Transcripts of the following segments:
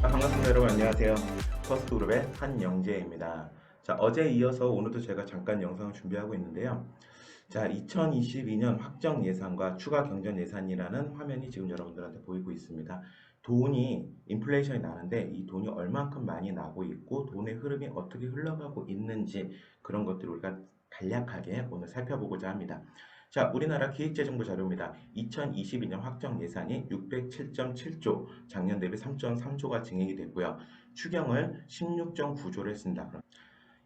반갑습니다 여러분. 안녕하세요. 퍼스트그룹의 한영재입니다. 자, 어제에 이어서 오늘도 제가 잠깐 영상을 준비하고 있는데요. 자, 2022년 확정 예산과 추가 경정 예산이라는 화면이 지금 여러분들한테 보이고 있습니다. 돈이 인플레이션이 나는데 이 돈이 얼만큼 많이 나고 있고 돈의 흐름이 어떻게 흘러가고 있는지 그런 것들을 우리가 간략하게 오늘 살펴보고자 합니다. 자, 우리나라 기획재정부 자료입니다. 2022년 확정 예산이 607.7조, 작년 대비 3.3조가 증액이 됐고요. 추경을 16.9조를 했습니다.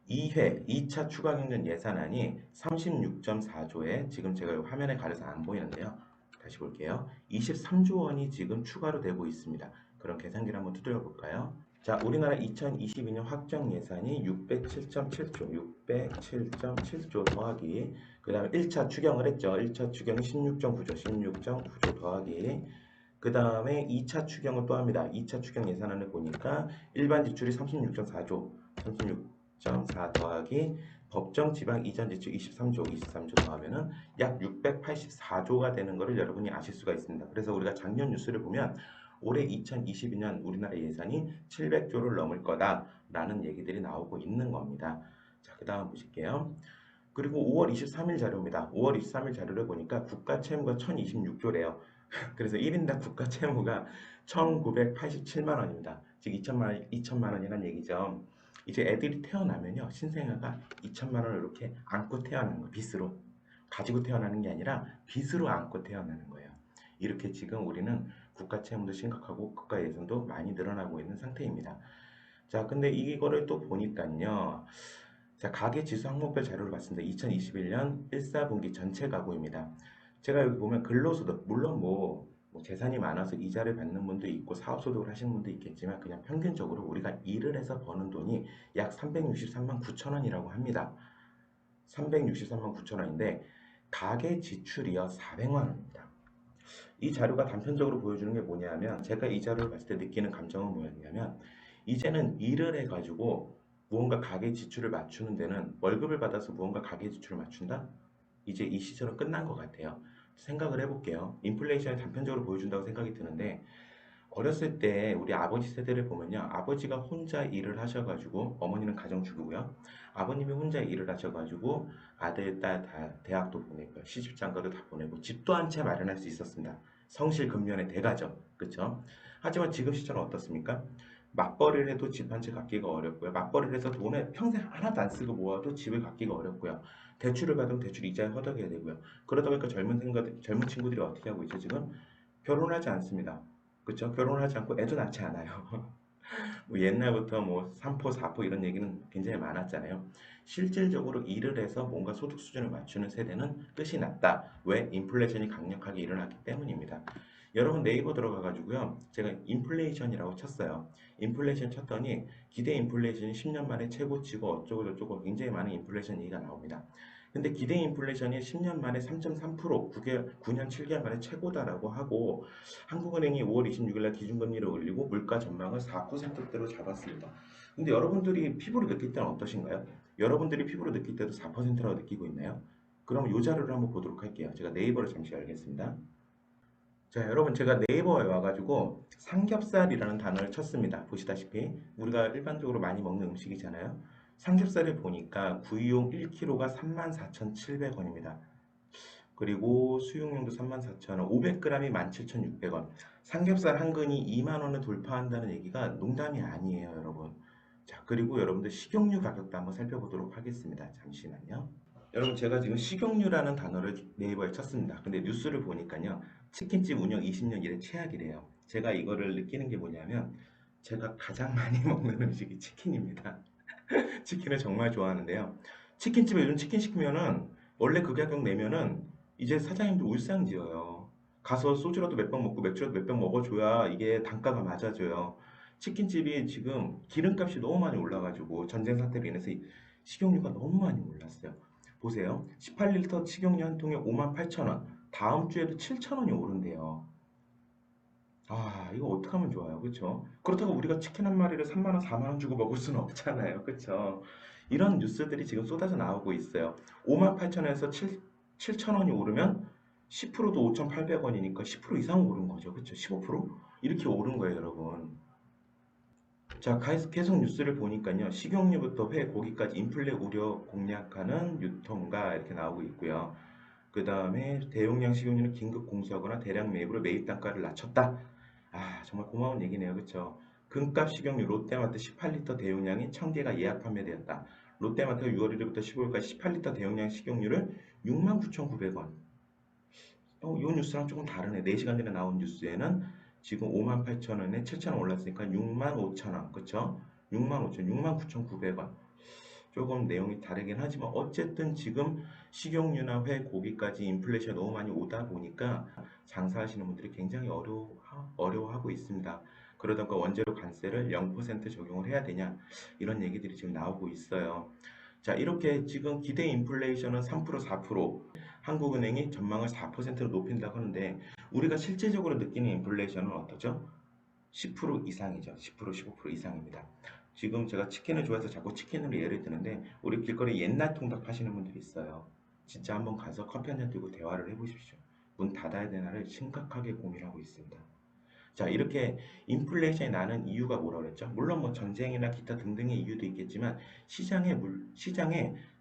2회, 2차 추가경정 예산안이 36.4조에 지금 제가 화면에 가려서 안 보이는데요. 다시 볼게요. 23조 원이 지금 추가로 되고 있습니다. 그럼 계산기를 한번 두드려 볼까요? 자, 우리나라 2022년 확정 예산이 607.7조, 607.7조 더하기 그 다음에 1차 추경을 했죠. 1차 추경이 16.9조, 16.9조 더하기 그 다음에 2차 추경을 또 합니다. 2차 추경 예산안을 보니까 일반 지출이 36.4조, 36.4 더하기 법정 지방 이전 지출 23조 더하면은 약 684조가 되는 것을 여러분이 아실 수가 있습니다. 그래서 우리가 작년 뉴스를 보면 올해 2022년 우리나라 예산이 700조를 넘을 거다라는 얘기들이 나오고 있는 겁니다. 자, 그 다음 보실게요. 그리고 5월 23일 자료입니다. 5월 23일 자료를 보니까 국가 채무가 1026조래요. 그래서 1인당 국가 채무가 1987만 원입니다. 즉 2천만 원이란 얘기죠. 이제 애들이 태어나면요. 신생아가 2천만 원을 이렇게 안고 태어나는 거 빚으로. 가지고 태어나는 게 아니라 빚으로 안고 태어나는 거예요. 이렇게 지금 우리는 국가 채무도 심각하고 국가 예산도 많이 늘어나고 있는 상태입니다. 자, 근데 이거를 또 보니까요. 자, 가계지수 항목별 자료를 봤습니다. 2021년 1사분기 전체 가구입니다. 제가 여기 보면 근로소득, 물론 뭐 재산이 많아서 이자를 받는 분도 있고 사업소득을 하시는 분도 있겠지만 그냥 평균적으로 우리가 일을 해서 버는 돈이 약 363만 9천 원이라고 합니다. 363만 9천 원인데 가계 지출이요 400만 원입니다. 이 자료가 단편적으로 보여주는 게 뭐냐면 제가 이 자료를 봤을 때 느끼는 감정은 뭐였냐면 이제는 일을 해가지고 무언가 가계 지출을 맞추는 데는 월급을 받아서 무언가 가계 지출을 맞춘다? 이제 이 시절은 끝난 것 같아요. 생각을 해볼게요. 인플레이션을 단편적으로 보여준다고 생각이 드는데 어렸을 때 우리 아버지 세대를 보면요. 아버지가 혼자 일을 하셔가지고 어머니는 가정주부고요. 아버님이 혼자 일을 하셔가지고 아들, 딸 다 대학도 보내고 시집장가도 다 보내고 집도 한 채 마련할 수 있었습니다. 성실 근면의 대가죠. 그렇죠? 하지만 지금 시절은 어떻습니까? 맞벌이를 해도 집 한 채 갖기가 어렵고요. 맞벌이를 해서 돈을 평생 하나도 안 쓰고 모아도 집을 갖기가 어렵고요. 대출을 받으면 대출 이자에 허덕여야 되고요. 그러다 보니까 젊은 친구들이 어떻게 하고 있죠? 지금 결혼하지 않습니다. 그렇죠? 결혼하지 않고 애도 낳지 않아요. 뭐 옛날부터 뭐 3포, 4포 이런 얘기는 굉장히 많았잖아요. 실질적으로 일을 해서 뭔가 소득 수준을 맞추는 세대는 끝이 났다. 왜? 인플레이션이 강력하게 일어났기 때문입니다. 여러분 네이버 들어가가지고요. 제가 인플레이션이라고 쳤어요. 인플레이션 쳤더니 기대 인플레이션이 10년 만에 최고치고 어쩌고 저쩌고 굉장히 많은 인플레이션 얘기가 나옵니다. 근데 기대 인플레이션이 10년 만에 3.3%, 9년 7개월 만에 최고다라고 하고 한국은행이 5월 26일 날 기준금리를 올리고 물가 전망을 4%대로 잡았습니다. 근데 여러분들이 피부로 느낄 때는 어떠신가요? 여러분들이 피부로 느낄 때도 4%라고 느끼고 있나요? 그럼 이 자료를 한번 보도록 할게요. 제가 네이버를 잠시 열겠습니다. 자, 여러분 제가 네이버에 와가지고 삼겹살이라는 단어를 쳤습니다. 보시다시피 우리가 일반적으로 많이 먹는 음식이잖아요. 삼겹살을 보니까 구이용 1kg가 34,700원입니다. 그리고 수육용도 34,000원, 500g이 17,600원. 삼겹살 한 근이 2만 원을 돌파한다는 얘기가 농담이 아니에요, 여러분. 자, 그리고 여러분들 식용유 가격도 한번 살펴보도록 하겠습니다. 잠시만요. 여러분 제가 지금 식용유라는 단어를 네이버에 쳤습니다. 근데 뉴스를 보니까요. 치킨집 운영 20년 이래 최악이래요. 제가 이거를 느끼는 게 뭐냐면 제가 가장 많이 먹는 음식이 치킨입니다. 치킨을 정말 좋아하는데요. 치킨집에 요즘 치킨 시키면은 원래 그 가격 내면은 이제 사장님들 울상지어요. 가서 소주라도 몇 병 먹고 맥주라도 몇 병 먹어줘야 이게 단가가 맞아져요. 치킨집이 지금 기름값이 너무 많이 올라가지고 전쟁 사태로 인해서 식용유가 너무 많이 올랐어요. 보세요. 18리터 식용유 한 통에 58,000원. 다음 주에도 7,000원이 오른대요. 아, 이거 어떡하면 좋아요. 그쵸? 그렇다고 우리가 치킨 한 마리를 3만 원, 4만 원 주고 먹을 수는 없잖아요. 그쵸? 이런 뉴스들이 지금 쏟아져 나오고 있어요. 58,000원에서 7,000원이 오르면 10%도 5,800원이니까 10% 이상 오른 거죠. 그쵸? 15%? 이렇게 오른 거예요, 여러분. 자, 계속 뉴스를 보니까요. 식용유부터 회, 고기까지 인플레 우려 공략하는 유통가 이렇게 나오고 있고요. 그 다음에 대용량 식용유는 긴급 공수하거나 대량 매입으로 매입 단가를 낮췄다. 아, 정말 고마운 얘기네요. 그쵸? 금값 식용유 롯데마트 18리터 대용량이 1000개가 예약 판매되었다. 롯데마트가 6월 1일부터 15일까지 18리터 대용량 식용유를 69,900원. 요 뉴스랑 조금 다르네. 4시간 전에 나온 뉴스에는 지금 58,000원에 7,000원 올랐으니까 65,000원. 그쵸? 65,000원, 69,900원. 조금 내용이 다르긴 하지만 어쨌든 지금 식용유나 회, 고기까지 인플레이션이 너무 많이 오다 보니까 장사하시는 분들이 굉장히 어려워하고 있습니다. 그러다 보니까 원재료 관세를 0% 적용을 해야 되냐 이런 얘기들이 지금 나오고 있어요. 자, 이렇게 지금 기대 인플레이션은 3%, 4%, 한국은행이 전망을 4%로 높인다고 하는데 우리가 실제적으로 느끼는 인플레이션은 어떠죠? 10% 이상이죠. 10%, 15% 이상입니다. 지금 제가 치킨을 좋아해서 자꾸 치킨으로 예를 드는데 우리 길거리 옛날 통닭 파시는 분들이 있어요. 진짜 한번 가서 커피 한 잔 들고 대화를 해보십시오. 문 닫아야 되나를 심각하게 고민하고 있습니다. 자, 이렇게 인플레이션이 나는 이유가 뭐라고 그랬죠? 물론 뭐 전쟁이나 기타 등등의 이유도 있겠지만 시장에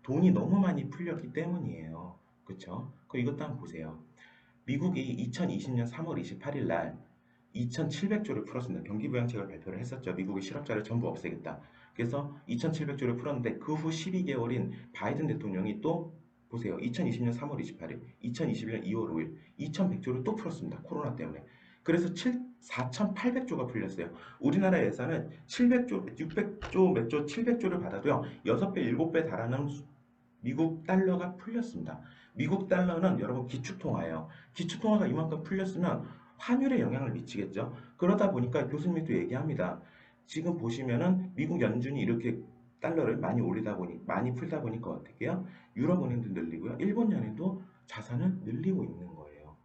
돈이 너무 많이 풀렸기 때문이에요. 그쵸? 그 이것도 한번 보세요. 미국이 2020년 3월 28일 날 2,700조를 풀었습니다. 경기부양책을 발표를 했었죠. 미국의 실업자를 전부 없애겠다. 그래서 2,700조를 풀었는데 그 후 12개월인 바이든 대통령이 또 보세요. 2020년 3월 28일, 2021년 2월 5일, 2,100조를 또 풀었습니다. 코로나 때문에. 그래서 4,800조가 풀렸어요. 우리나라 예산은 700조, 600조, 몇 조, 700조를 받아도요. 6배, 7배 달하는 미국 달러가 풀렸습니다. 미국 달러는 여러분 기축통화예요. 기축통화가 이만큼 풀렸으면 환율에 영향을 미치겠죠. 그러다 보니까 교수님이 또 얘기합니다. 지금 보시면은 미국 연준이 이렇게 달러를 많이 올리다 보니 많이 풀다 보니까 어떻게 해요? 유럽 은행도 늘리고요. 일본 연행도 자산을 늘리고 있는 거예요.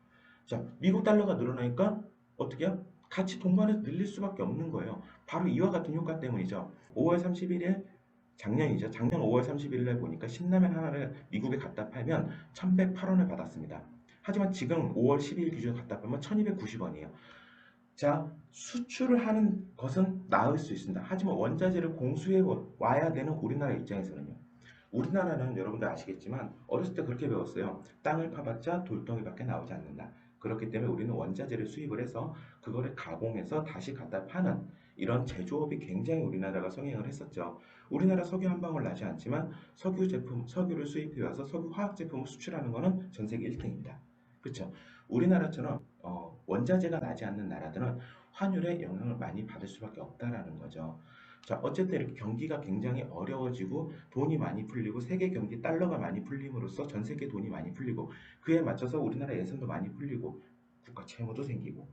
자, 미국 달러가 늘어나니까 어떻게 해요? 같이 동반해서 늘릴 수밖에 없는 거예요. 바로 이와 같은 효과 때문이죠. 5월 31일 작년이죠. 작년 5월 31일 날 보니까 신라면 하나를 미국에 갖다 팔면 1,108원을 받았습니다. 하지만 지금 5월 12일 기준으로 갖다 팔면 1,290원이에요. 자, 수출을 하는 것은 나을 수 있습니다. 하지만 원자재를 공수해 와야 되는 우리나라 입장에서는요. 우리나라는 여러분들 아시겠지만 어렸을 때 그렇게 배웠어요. 땅을 파봤자 돌덩이밖에 나오지 않는다. 그렇기 때문에 우리는 원자재를 수입을 해서 그거를 가공해서 다시 갖다 파는 이런 제조업이 굉장히 우리나라가 성행을 했었죠. 우리나라 석유 한 방울 나지 않지만 석유를 수입해 와서 석유 화학 제품을 수출하는 것은 전 세계 1등입니다. 그렇죠? 우리나라처럼 원자재가 나지 않는 나라들은 환율에 영향을 많이 받을 수밖에 없다라는 거죠. 자, 어쨌든 이렇게 경기가 굉장히 어려워지고 돈이 많이 풀리고 세계 경기 달러가 많이 풀림으로써 전 세계 돈이 많이 풀리고 그에 맞춰서 우리나라 예산도 많이 풀리고 국가 채무도 생기고